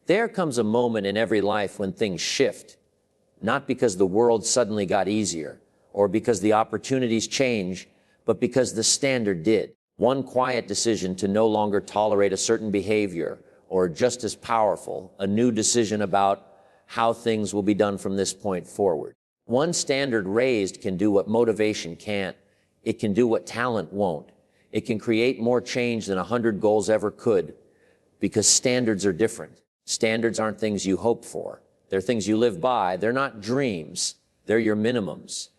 There comes a moment in every life when things shift, not because the world suddenly got easier or because the opportunities change, but because the standard did. One quiet decision to no longer tolerate a certain behavior, or just as powerful, a new decision about how things will be done from this point forward. One standard raised can do what motivation can't. It can do what talent won't. It can create more change than 100 goals ever could, because standards are different. Standards aren't things you hope for. They're things you live by. They're not dreams. They're your minimums.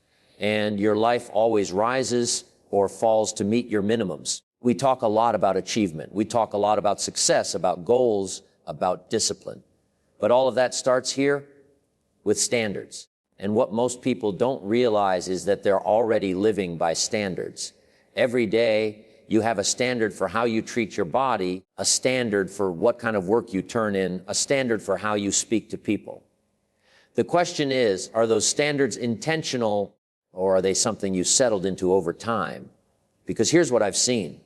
And your life always rises or falls to meet your minimums. We talk a lot about achievement. We talk a lot about success, about goals, about discipline. But all of that starts here with standards. And what most people don't realize is that they're already living by standards. Every day, you have a standard for how you treat your body, a standard for what kind of work you turn in, a standard for how you speak to people. The question is, are those standards intentional, or are they something you settled into over time? Because here's what I've seen.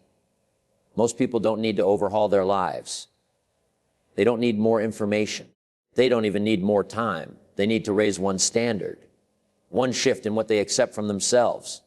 Most people don't need to overhaul their lives. They don't need more information. They don't even need more time. They need to raise one standard, one shift in what they accept from themselves,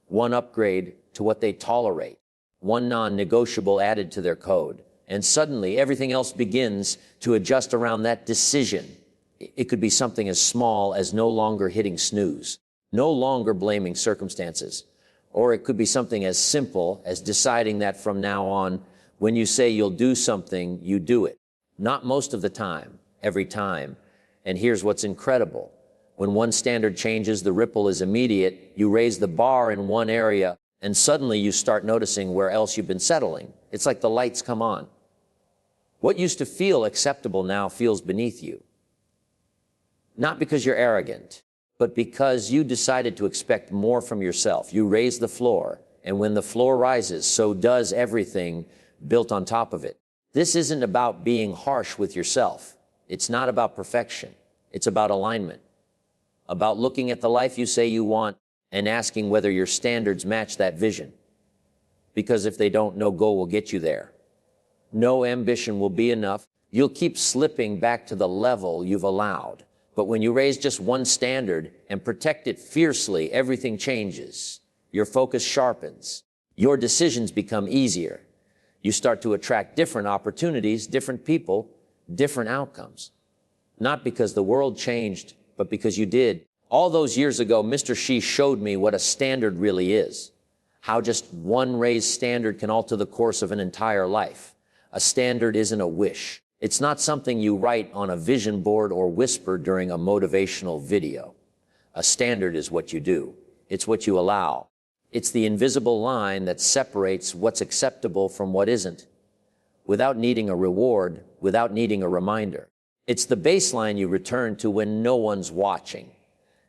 one upgrade to what they tolerate, one non-negotiable added to their code. And suddenly everything else begins to adjust around that decision. It could be something as small as no longer hitting snooze, no longer blaming circumstances. Or it could be something as simple as deciding that from now on, when you say you'll do something, you do it. Not most of the time, every time. And here's what's incredible. When one standard changes, the ripple is immediate. You raise the bar in one area, and suddenly you start noticing where else you've been settling. It's like the lights come on. What used to feel acceptable now feels beneath you. Not because you're arrogant, but because you decided to expect more from yourself. You raise the floor, and when the floor rises, so does everything built on top of it. This isn't about being harsh with yourself. It's not about perfection. It's about alignment, about looking at the life you say you want and asking whether your standards match that vision. Because if they don't, no goal will get you there. No ambition will be enough. You'll keep slipping back to the level you've allowed. But when you raise just one standard and protect it fiercely, everything changes. Your focus sharpens. Your decisions become easier. You start to attract different opportunities, different people, different outcomes. Not because the world changed, but because you did. All those years ago, Mr. Xi showed me what a standard really is. How just one raised standard can alter the course of an entire life. A standard isn't a wish. It's not something you write on a vision board or whisper during a motivational video. A standard is what you do. It's what you allow. It's the invisible line that separates what's acceptable from what isn't, without needing a reward, without needing a reminder. It's the baseline you return to when no one's watching.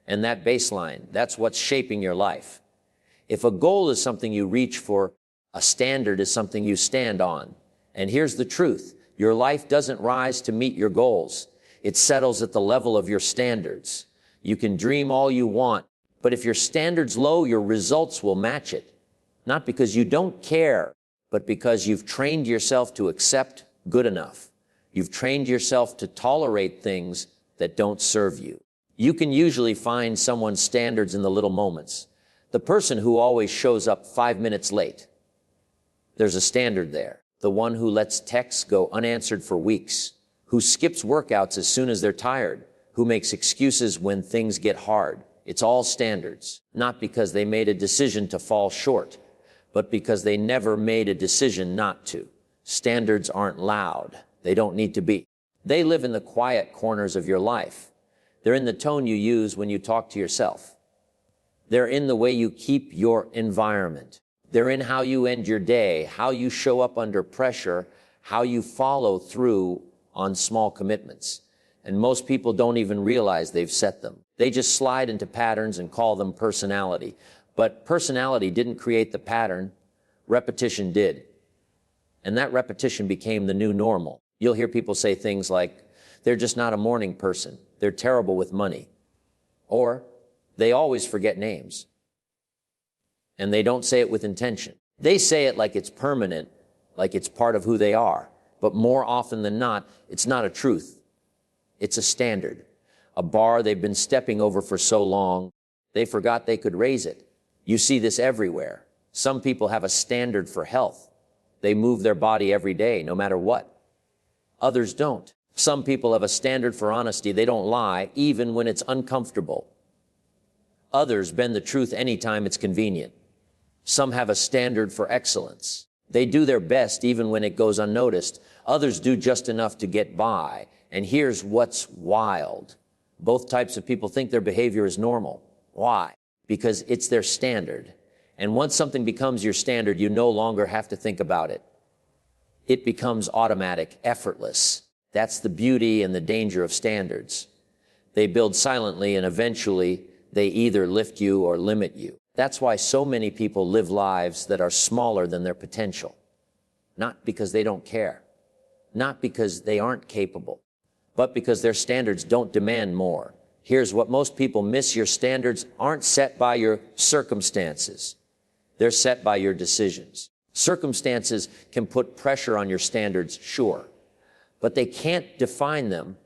And that baseline, that's what's shaping your life. If a goal is something you reach for, a standard is something you stand on. And here's the truth. Your life doesn't rise to meet your goals. It settles at the level of your standards. You can dream all you want, but if your standard's low, your results will match it. Not because you don't care, but because you've trained yourself to accept good enough. You've trained yourself to tolerate things that don't serve you. You can usually find someone's standards in the little moments. The person who always shows up 5 minutes late. There's a standard there. The one who lets texts go unanswered for weeks, who skips workouts as soon as they're tired, who makes excuses when things get hard. It's all standards, not because they made a decision to fall short, but because they never made a decision not to. Standards aren't loud. They don't need to be. They live in the quiet corners of your life. They're in the tone you use when you talk to yourself. They're in the way you keep your environment. They're in how you end your day, how you show up under pressure, how you follow through on small commitments. And most people don't even realize they've set them. They just slide into patterns and call them personality. But personality didn't create the pattern. Repetition did. And that repetition became the new normal. You'll hear people say things like, they're just not a morning person. They're terrible with money. Or, they always forget names. And they don't say it with intention. They say it like it's permanent, like it's part of who they are. But more often than not, it's not a truth. It's a standard, a bar they've been stepping over for so long, they forgot they could raise it. You see this everywhere. Some people have a standard for health. They move their body every day, no matter what. Others don't. Some people have a standard for honesty. They don't lie, even when it's uncomfortable. Others bend the truth anytime it's convenient. Some have a standard for excellence. They do their best even when it goes unnoticed. Others do just enough to get by. And here's what's wild. Both types of people think their behavior is normal. Why? Because it's their standard. And once something becomes your standard, you no longer have to think about it. It becomes automatic, effortless. That's the beauty and the danger of standards. They build silently, and eventually they either lift you or limit you. That's why so many people live lives that are smaller than their potential. Not because they don't care, not because they aren't capable, but because their standards don't demand more. Here's what most people miss. Your standards aren't set by your circumstances. They're set by your decisions. Circumstances can put pressure on your standards, sure, but they can't define them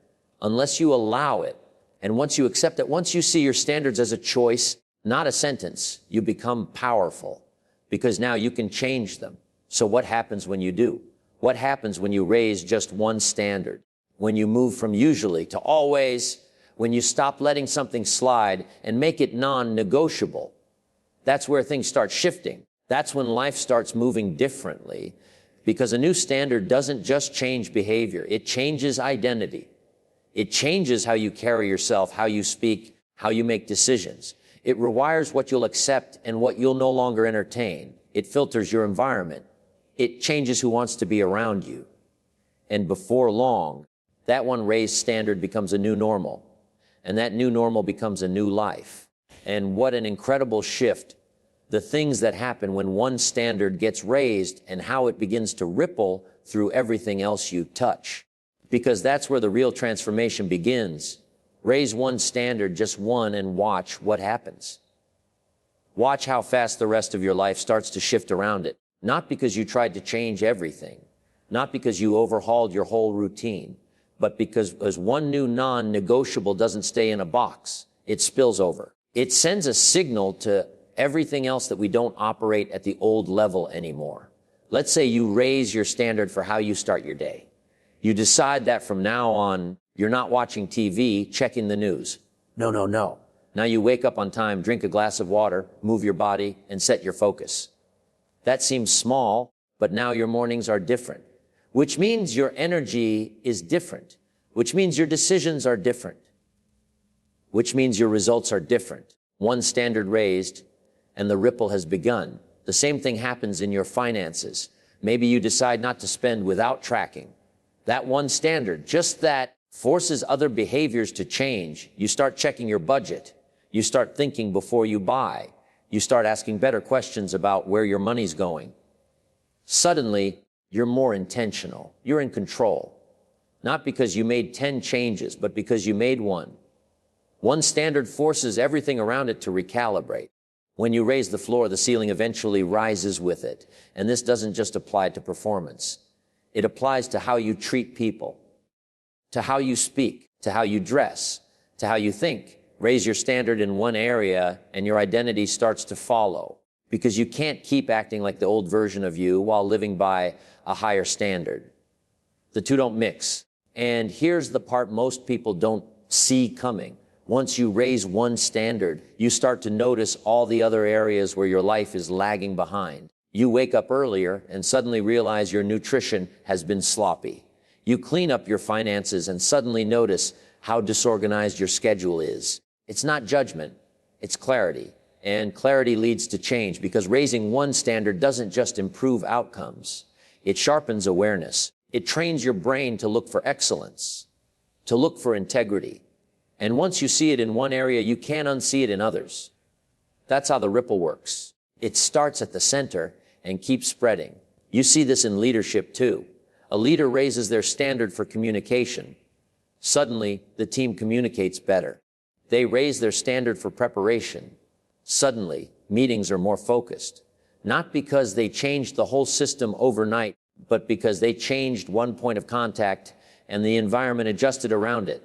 unless you allow it. And once you accept it, once you see your standards as a choice, not a sentence, you become powerful because now you can change them. So what happens when you do? What happens when you raise just one standard? When you move from usually to always, when you stop letting something slide and make it non-negotiable? That's where things start shifting. That's when life starts moving differently, because a new standard doesn't just change behavior. It changes identity. It changes how you carry yourself, how you speak, how you make decisions. It rewires what you'll accept and what you'll no longer entertain. It filters your environment. It changes who wants to be around you. And before long, that one raised standard becomes a new normal. And that new normal becomes a new life. And what an incredible shift. The things that happen when one standard gets raised and how it begins to ripple through everything else you touch. Because that's where the real transformation begins. Raise one standard, just one, and watch what happens. Watch how fast the rest of your life starts to shift around it. Not because you tried to change everything, not because you overhauled your whole routine, but because as one new non-negotiable doesn't stay in a box, it spills over. It sends a signal to everything else that we don't operate at the old level anymore. Let's say you raise your standard for how you start your day. You decide that from now on, you're not watching TV, checking the news. No, no, no. Now you wake up on time, drink a glass of water, move your body, and set your focus. That seems small, but now your mornings are different, which means your energy is different, which means your decisions are different, which means your results are different. One standard raised, and the ripple has begun. The same thing happens in your finances. Maybe you decide not to spend without tracking. That one standard, just that, forces other behaviors to change. You start checking your budget. You start thinking before you buy. You start asking better questions about where your money's going. Suddenly, you're more intentional. You're in control. Not because you made 10 changes, but because you made one. One standard forces everything around it to recalibrate. When you raise the floor, the ceiling eventually rises with it. And this doesn't just apply to performance. It applies to how you treat people, to how you speak, to how you dress, to how you think. Raise your standard in one area and your identity starts to follow, because you can't keep acting like the old version of you while living by a higher standard. The two don't mix. And here's the part most people don't see coming. Once you raise one standard, you start to notice all the other areas where your life is lagging behind. You wake up earlier and suddenly realize your nutrition has been sloppy. You clean up your finances and suddenly notice how disorganized your schedule is. It's not judgment, it's clarity. And clarity leads to change, because raising one standard doesn't just improve outcomes. It sharpens awareness. It trains your brain to look for excellence, to look for integrity. And once you see it in one area, you can't unsee it in others. That's how the ripple works. It starts at the center and keeps spreading. You see this in leadership too. A leader raises their standard for communication. Suddenly, the team communicates better. They raise their standard for preparation. Suddenly, meetings are more focused. Not because they changed the whole system overnight, but because they changed one point of contact and the environment adjusted around it.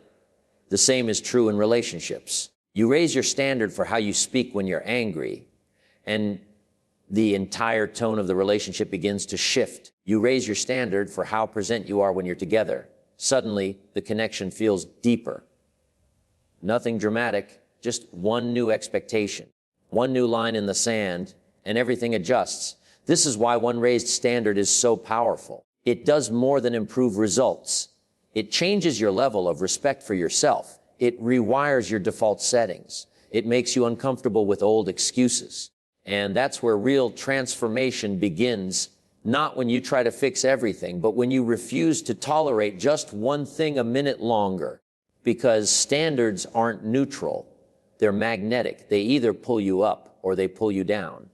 The same is true in relationships. You raise your standard for how you speak when you're angry, and the entire tone of the relationship begins to shift. You raise your standard for how present you are when you're together. Suddenly, the connection feels deeper. Nothing dramatic, just one new expectation, one new line in the sand, and everything adjusts. This is why one raised standard is so powerful. It does more than improve results. It changes your level of respect for yourself. It rewires your default settings. It makes you uncomfortable with old excuses. And that's where real transformation begins, not when you try to fix everything, but when you refuse to tolerate just one thing a minute longer. Because standards aren't neutral. They're magnetic. They either pull you up or they pull you down.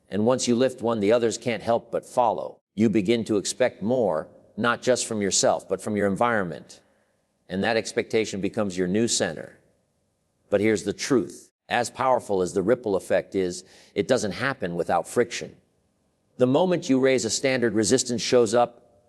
And once you lift one, the others can't help but follow. You begin to expect more, not just from yourself, but from your environment. And that expectation becomes your new center. But here's the truth. As powerful as the ripple effect is, it doesn't happen without friction. The moment you raise a standard, resistance shows up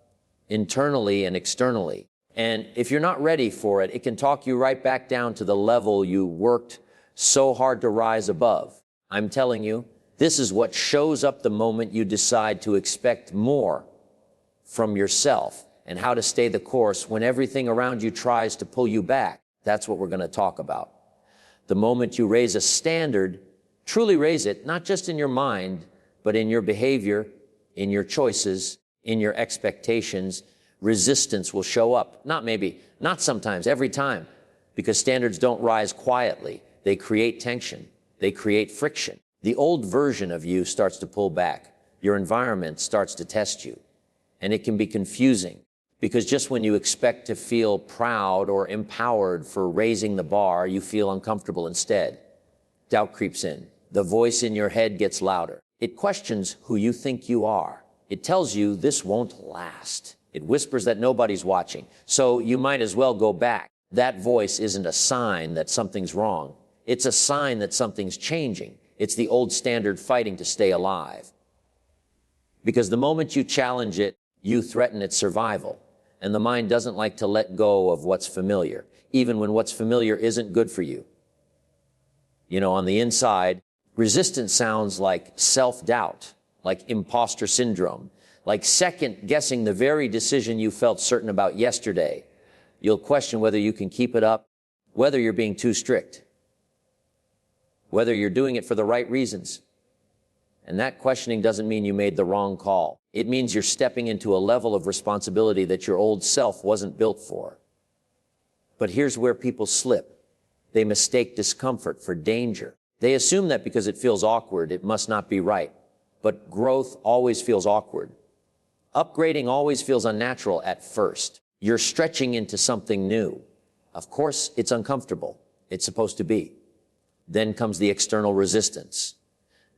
internally and externally. And if you're not ready for it, it can talk you right back down to the level you worked so hard to rise above. I'm telling you, this is what shows up the moment you decide to expect more from yourself and how to stay the course when everything around you tries to pull you back. That's what we're going to talk about. The moment you raise a standard, truly raise it, not just in your mind, but in your behavior, in your choices, in your expectations. Resistance will show up. Not maybe, not sometimes, every time. Because standards don't rise quietly. They create tension. They create friction. The old version of you starts to pull back. Your environment starts to test you. And it can be confusing. Because just when you expect to feel proud or empowered for raising the bar, you feel uncomfortable instead. Doubt creeps in. The voice in your head gets louder. It questions who you think you are. It tells you this won't last. It whispers that nobody's watching, so you might as well go back. That voice isn't a sign that something's wrong. It's a sign that something's changing. It's the old standard fighting to stay alive. Because the moment you challenge it, you threaten its survival. And the mind doesn't like to let go of what's familiar, even when what's familiar isn't good for you. You know, on the inside, resistance sounds like self-doubt, like imposter syndrome, like second-guessing the very decision you felt certain about yesterday. You'll question whether you can keep it up, whether you're being too strict, whether you're doing it for the right reasons. And that questioning doesn't mean you made the wrong call. It means you're stepping into a level of responsibility that your old self wasn't built for. But here's where people slip. They mistake discomfort for danger. They assume that because it feels awkward, it must not be right. But growth always feels awkward. Upgrading always feels unnatural at first. You're stretching into something new. Of course, it's uncomfortable. It's supposed to be. Then comes the external resistance.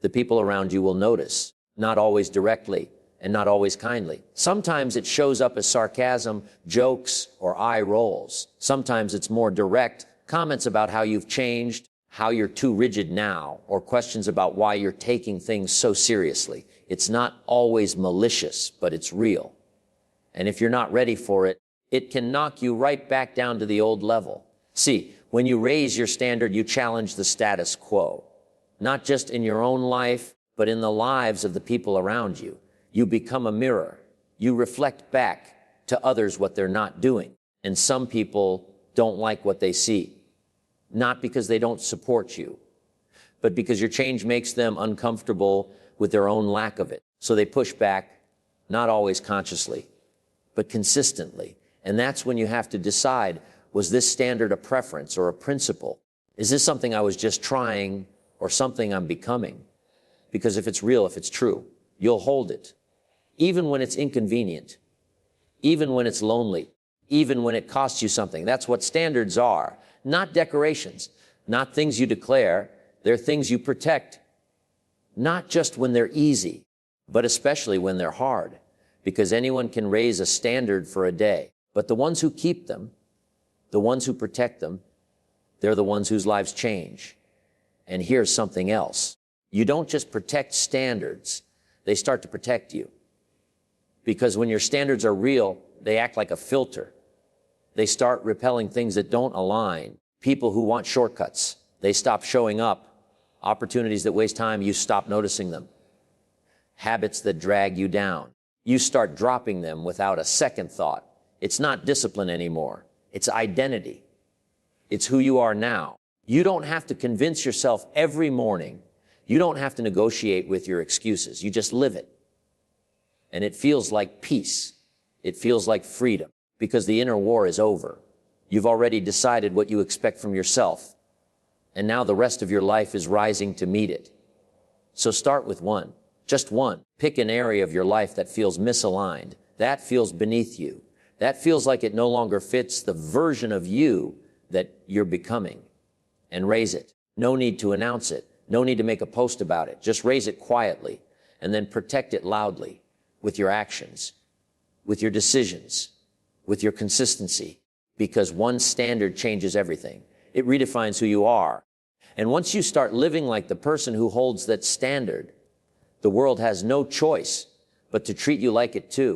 The people around you will notice, not always directly and not always kindly. Sometimes it shows up as sarcasm, jokes, or eye rolls. Sometimes it's more direct, comments about how you've changed, how you're too rigid now, or questions about why you're taking things so seriously. It's not always malicious, but it's real. And if you're not ready for it, it can knock you right back down to the old level. See, when you raise your standard, you challenge the status quo. Not just in your own life, but in the lives of the people around you. You become a mirror. You reflect back to others what they're not doing. And some people don't like what they see. Not because they don't support you, but because your change makes them uncomfortable with their own lack of it. So they push back, not always consciously, but consistently. And that's when you have to decide, was this standard a preference or a principle? Is this something I was just trying or something I'm becoming? Because if it's real, if it's true, you'll hold it. Even when it's inconvenient, even when it's lonely, even when it costs you something. That's what standards are. Not decorations, not things you declare. They're things you protect. Not just when they're easy, but especially when they're hard. Because anyone can raise a standard for a day. But the ones who keep them, the ones who protect them, they're the ones whose lives change. And here's something else. You don't just protect standards. They start to protect you. Because when your standards are real, they act like a filter. They start repelling things that don't align. People who want shortcuts, they stop showing up. Opportunities that waste time, you stop noticing them. Habits that drag you down, you start dropping them without a second thought. It's not discipline anymore. It's identity. It's who you are now. You don't have to convince yourself every morning. You don't have to negotiate with your excuses. You just live it. And it feels like peace. It feels like freedom because the inner war is over. You've already decided what you expect from yourself. And now the rest of your life is rising to meet it. So start with one, just one. Pick an area of your life that feels misaligned, that feels beneath you, that feels like it no longer fits the version of you that you're becoming, and raise it. No need to announce it. No need to make a post about it. Just raise it quietly and then protect it loudly with your actions, with your decisions, with your consistency, because one standard changes everything. It redefines who you are. And once you start living like the person who holds that standard, the world has no choice but to treat you like it too.